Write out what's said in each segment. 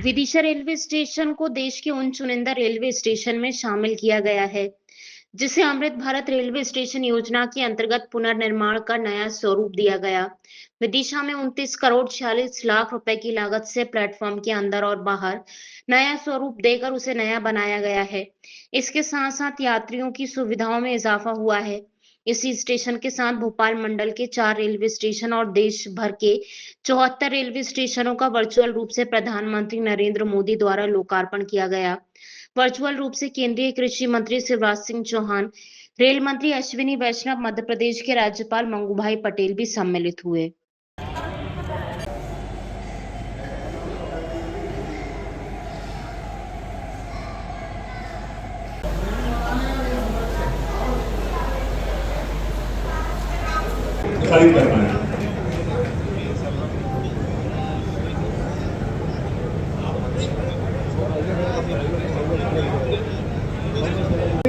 Vidisha railway station को देश के उन चुनिंदा रेलवे स्टेशन में शामिल किया गया है जिसे अमृत भारत रेलवे स्टेशन योजना के अंतर्गत पुनर्निर्माण का नया स्वरूप दिया गया। विदिशा में 29 करोड़ 46 लाख रुपए की लागत से प्लेटफॉर्म के अंदर और बाहर नया स्वरूप देकर उसे नया बनाया गया है। इसके साथ साथ यात्रियों की सुविधाओं में इजाफा हुआ है। इसी स्टेशन के साथ भोपाल मंडल के 4 रेलवे स्टेशन और देश भर के 74 रेलवे स्टेशनों का वर्चुअल रूप से प्रधानमंत्री नरेंद्र मोदी द्वारा लोकार्पण किया गया। वर्चुअल रूप से केंद्रीय कृषि मंत्री शिवराज सिंह चौहान, रेल मंत्री अश्विनी वैष्णव, मध्य प्रदेश के राज्यपाल मंगूभाई पटेल भी सम्मिलित हुए। खरीद कर पाए।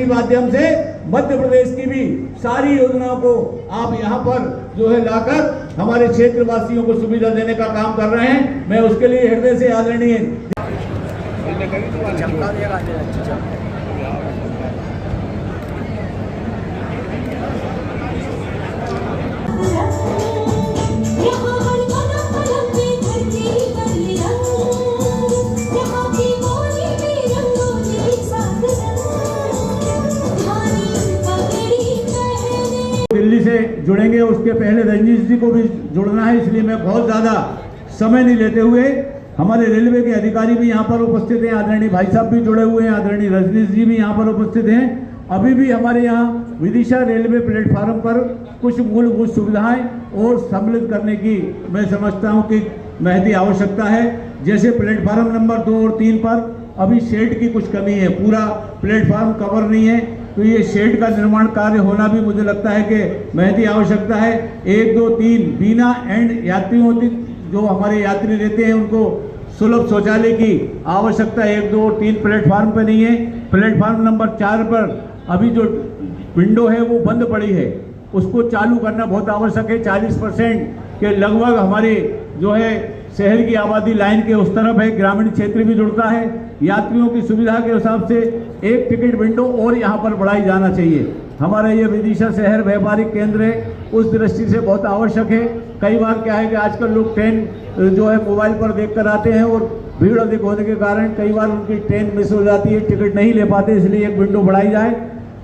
माध्यम से मध्य प्रदेश की भी सारी योजनाओं को आप यहाँ पर जो है लाकर हमारे क्षेत्रवासियों को सुविधा देने का काम कर रहे हैं। मैं उसके लिए हृदय से आदरणीय दिल्ली से जुड़ेंगे, उसके पहले रजनीश जी को भी जुड़ना है, इसलिए मैं बहुत ज़्यादा समय नहीं लेते हुए हमारे रेलवे के अधिकारी भी यहाँ पर उपस्थित हैं, आदरणीय भाई साहब भी जुड़े हुए हैं, आदरणीय रजनीश जी भी यहाँ पर उपस्थित हैं। अभी भी हमारे यहाँ विदिशा रेलवे प्लेटफार्म पर कुछ मूलभूत सुविधाएं और सम्मिलित करने की मैं समझता हूँ कि महती आवश्यकता है। जैसे प्लेटफार्म नंबर 2 और 3 पर अभी शेड की कुछ कमी है, पूरा प्लेटफार्म कवर नहीं है, तो ये शेड का निर्माण कार्य होना भी मुझे लगता है कि महती आवश्यकता है। 1, 2, 3 बिना एंड यात्रियों जो हमारे यात्री रहते हैं उनको सुलभ शौचालय की आवश्यकता 1, 2 और 3 प्लेटफार्म पर नहीं है। प्लेटफार्म नंबर 4 पर अभी जो विंडो है वो बंद पड़ी है, उसको चालू करना बहुत आवश्यक है। 40% के लगभग हमारे जो है शहर की आबादी लाइन के उस तरफ है, ग्रामीण क्षेत्र भी जुड़ता है। यात्रियों की सुविधा के हिसाब से एक टिकट विंडो और यहाँ पर बढ़ाई जाना चाहिए। हमारा ये विदिशा शहर व्यापारिक केंद्र है, उस दृष्टि से बहुत आवश्यक है। कई बार क्या है कि आजकल लोग ट्रेन जो है मोबाइल पर देख कर आते हैं और भीड़ अधिक होने के कारण कई बार उनकी ट्रेन मिस हो जाती है, टिकट नहीं ले पाते, इसलिए एक विंडो बढ़ाई जाए।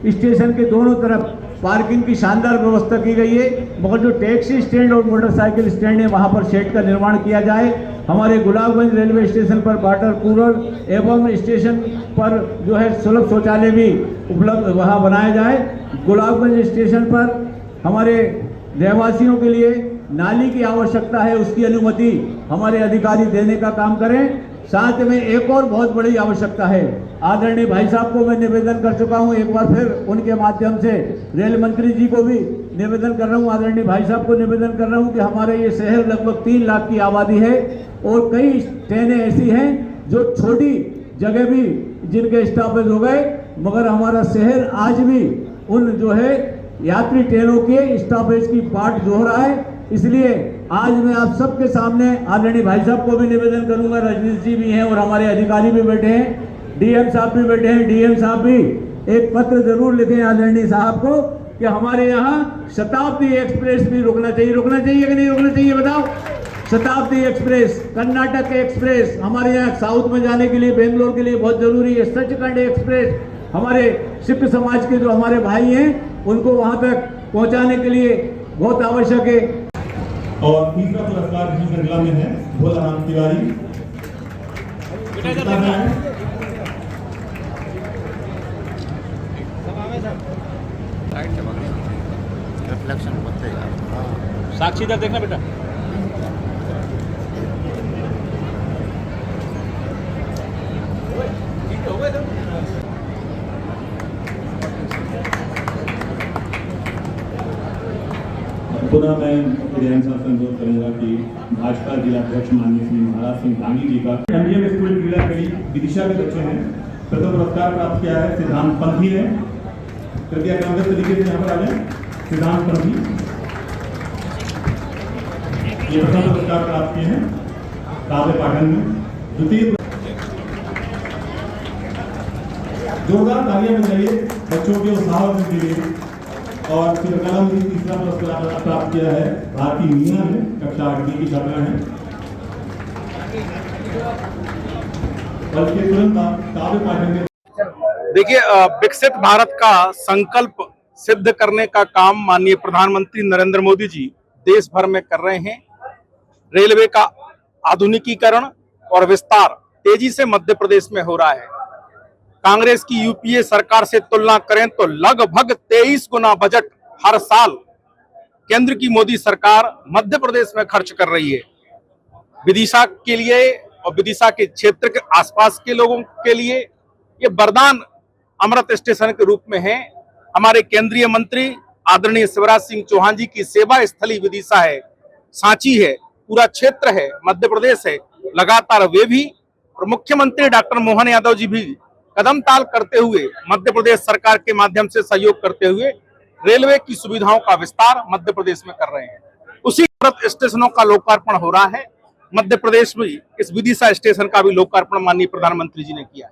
स्टेशन के दोनों तरफ पार्किंग की शानदार व्यवस्था की गई है, मगर जो टैक्सी स्टैंड और मोटरसाइकिल स्टैंड है वहाँ पर शेड का निर्माण किया जाए। हमारे गुलाबगंज रेलवे स्टेशन पर वाटर कूलर एवं स्टेशन पर जो है सुलभ शौचालय भी उपलब्ध वहाँ बनाया जाए। गुलाबगंज स्टेशन पर हमारे रहवासियों के लिए नाली की आवश्यकता है, उसकी अनुमति हमारे अधिकारी देने का काम करें। साथ में एक और बहुत बड़ी आवश्यकता है, आदरणीय भाई साहब को मैं निवेदन कर चुका हूं, एक बार फिर उनके माध्यम से रेल मंत्री जी को भी निवेदन कर रहा हूं, आदरणीय भाई साहब को निवेदन कर रहा हूं कि हमारे ये शहर लगभग 3 लाख की आबादी है और कई ट्रेनें ऐसी हैं जो छोटी जगह भी जिनके स्टॉपेज हो गए, मगर हमारा शहर आज भी उन जो है यात्री ट्रेनों के स्टॉपेज की बाट जोह रहा है। इसलिए आज मैं आप सबके सामने आदरणीय भाई साहब को भी निवेदन करूंगा, रजनीश जी भी हैं और हमारे अधिकारी भी बैठे हैं, डीएम साहब भी बैठे हैं, डीएम साहब भी एक पत्र जरूर लिखें आदरणीय साहब को कि हमारे यहाँ शताब्दी एक्सप्रेस भी रुकना चाहिए। रुकना चाहिए कि नहीं रुकना चाहिए बताओ? शताब्दी एक्सप्रेस, कर्नाटक एक्सप्रेस हमारे यहाँ साउथ में जाने के लिए, बेंगलोर के लिए बहुत जरूरी है। सचखंड एक्सप्रेस हमारे सिख समाज के जो हमारे भाई हैं उनको वहाँ तक पहुँचाने के लिए बहुत आवश्यक है। और तीसरा पुरस्कार इस श्रृंखला में है भोलाराम तिवारी। साक्षी इधर देखना बेटा। पुनः मैं विधायक साहब से अनुरोध करूंगा कि भाजपा जिलाध्यक्ष माननीय श्री महाराज सिंह धामी जी का एमजीएम स्कूल क्रीड़ा कड़ी विदिशा के बच्चे हैं, प्रथम पुरस्कार प्राप्त किया है सिद्धांत पंथी ने। कृपया क्रमबद्ध तरीके से यहाँ पर आ जाए। सिद्धांत पंथी ये प्रथम पुरस्कार प्राप्त किए हैं काव्य पाठन में। द्वितीय जोरदार तालियां बजाइए बच्चों के उत्साह के लिए। और चित्रकला में भी तीसरा पुरस्कार प्राप्त किया है भारती मीना ने, कक्षा 8वीं की छात्रा है। और इसके तुरंत बाद काव्य पाठन में देखिए, विकसित भारत का संकल्प सिद्ध करने का काम माननीय प्रधानमंत्री नरेंद्र मोदी जी देश भर में कर रहे हैं। रेलवे का आधुनिकीकरण और विस्तार तेजी से मध्य प्रदेश में हो रहा है। कांग्रेस की यूपीए सरकार से तुलना करें तो लगभग 23 गुना बजट हर साल केंद्र की मोदी सरकार मध्य प्रदेश में खर्च कर रही है। विदिशा के लिए और विदिशा के क्षेत्र के आसपास के लोगों के लिए ये वरदान अमृत स्टेशन के रूप में है। हमारे केंद्रीय मंत्री आदरणीय शिवराज सिंह चौहान जी की सेवा स्थली विदिशा है, सांची है, पूरा क्षेत्र है, मध्य प्रदेश है। लगातार वे भी और मुख्यमंत्री डॉक्टर मोहन यादव जी भी कदम ताल करते हुए मध्य प्रदेश सरकार के माध्यम से सहयोग करते हुए रेलवे की सुविधाओं का विस्तार मध्य प्रदेश में कर रहे हैं। उसी अमृत स्टेशनों का लोकार्पण हो रहा है। मध्य प्रदेश में इस विदिशा स्टेशन का भी लोकार्पण माननीय प्रधानमंत्री जी ने किया।